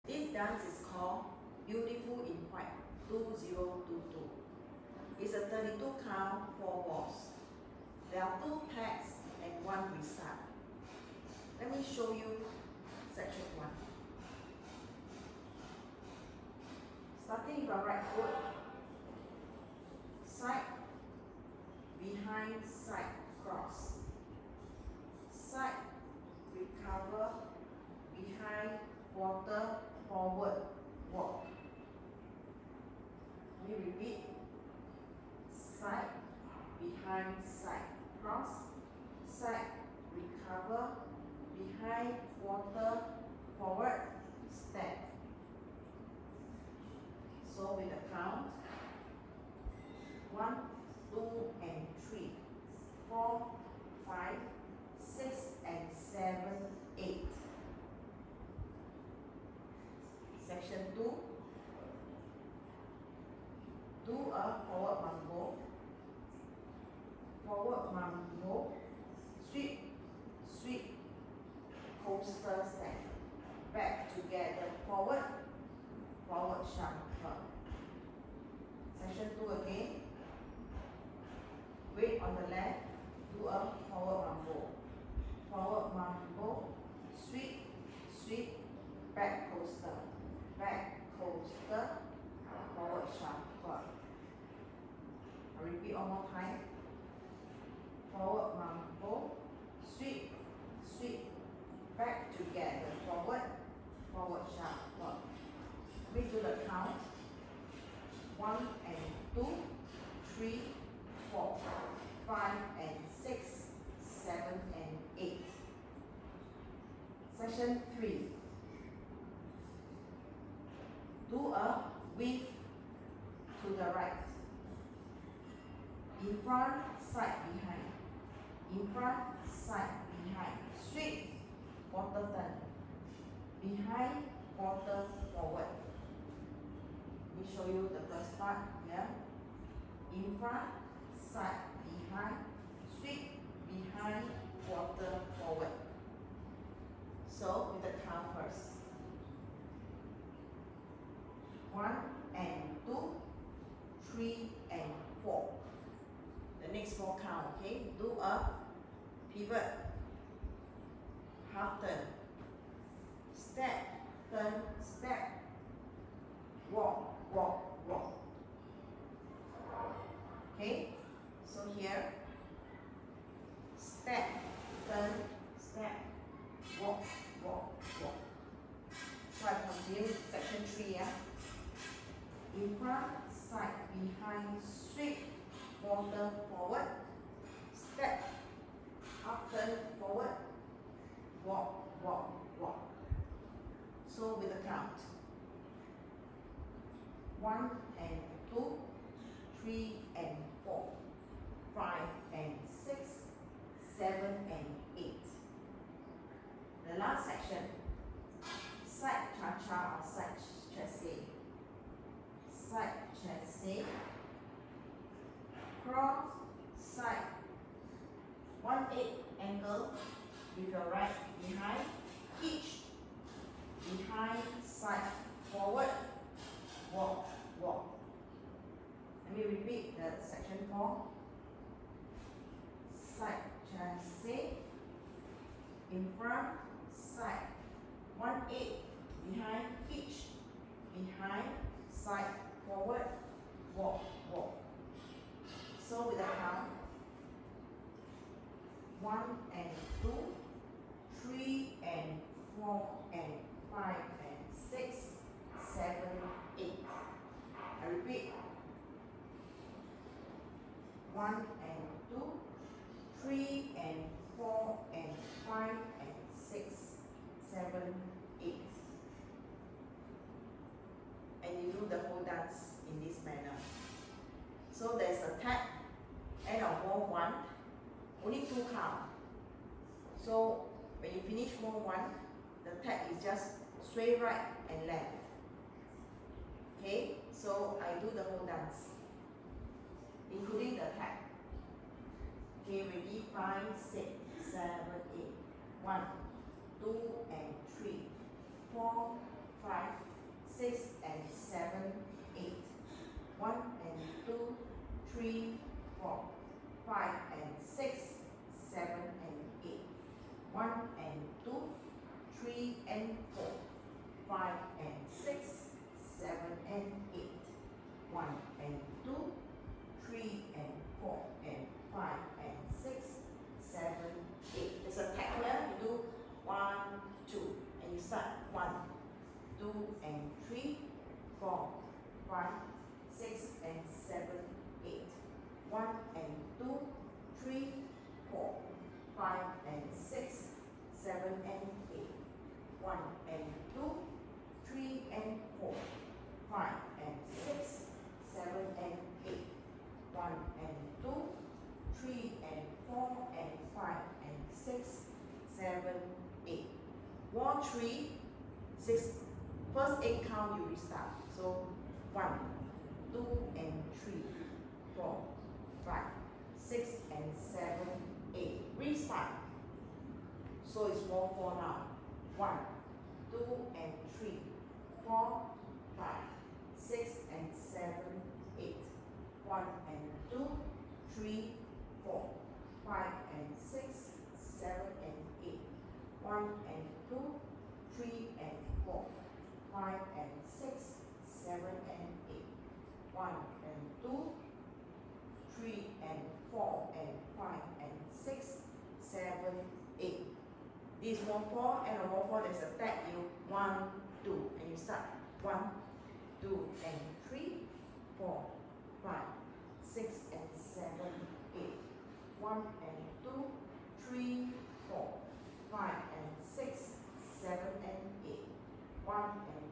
This dance is called Beautiful in White 2022. It's a 32 count, 4 walls. There are 2 tags and 1 restart. Let me show you section 1. Starting with your right foot, side, behind, side, cross. Side, recover, behind, quarter, forward, walk. Let me repeat. Side, behind, side, cross. Side, recover, behind, quarter, forward, step. So with the count, 1, 2, and 3, 4, 5, 6, and 7, 8. Section 2. Do a forward mambo. Forward mambo. Sweep, sweep, coaster step. Back together, forward, forward shuffle. Section 2 again. Weight on the left. Do a forward mambo. Forward mambo. Sweep, sweep, back coaster. Back coaster, forward shuffle. I'll repeat one more time. Forward mambo. Sweep, sweep, back together. Forward, forward shuffle. We do the count. 1 and 2, 3, 4, 5 and 6, 7 and 8. Section 3. Do a weave to the right. In front, side, behind. In front, side, behind. Sweep, quarter turn. Behind, quarter forward. Let me show you the first part here. In front, side, behind. Sweep, behind, quarter forward. So with the count first. 1 and 2, 3 and 4. The next 4 count, okay? Do a pivot, half turn, step, turn, step, walk, walk, walk. Okay? So here, step, turn, step, walk, walk, walk. So I continue section 3, yeah? In front, side, behind, sweep, quarter forward, step, half turn forward, walk, walk, walk. So with the count. 1 and 2, 3 and 4, 5 and 6, 7 and 8. The last section, side cha-cha or side chassé. Side chassé, cross, side, 1/8 angle with your right behind, hitch, behind, side, forward, walk, walk. Let me repeat the section 4. Side chassé, in front, side, 1/8 behind, hitch, behind, side, forward, walk, walk. So with the count, 1 and 2, 3 and 4 and 5 and 6, 7, 8. I repeat. 1 and 2, 3 and 4 and 5 and 6, 7, 8. And you do the whole dance in this manner. So there's a tap, end of wall 1, only 2 count. So when you finish wall 1, the tap is just straight right and left. Okay, so I do the whole dance, including the tap. Okay, ready? 5, 6, 7, 8. 1, 2 and 3, 4, 5, 5, 6 and 7, 8. 1 and 2, 3, 4, 5 and 6, 7 and 8. 1 and 2, 3 and 4, 5 and 6, 7 and 8. 1 and 2, 3 and 4 and 5 and 6, 7, 8. There's a tag here. You do 1, 2, and you start 1, 2 and 3, 4, 5, 6 and 7, 8. 1 and 2, 3, 4, 5 and 6, 7 and 8. 1 and 2, 3 and 4, 5 and 6, 7 and 8. 1 and 2, 3 and 4 and 5 and 6, 7, 8. Wall 3, 6. First 8 count you restart. So 1, 2 and 3, 4, 5, 6 and 7, 8. Restart. So it's wall 4 now. 1, 2 and 3, 4, 5, 6 and 7, 8. 1 and 2, 3, 4, 5 and 6, 7 and 8. 1 and 2, 3 and 4, 5 and 6, 7 and 8. 1 and 2, 3 and 4 and 5 and 6, 7, 8. This wall 4 and a wall 4, there's a tag you 1, 2, and you start 1, 2 and 3, 4, 5, 6 and 7, 8. 1 and 2, 3, 4, 5 and 6, 7 and 8. 1 and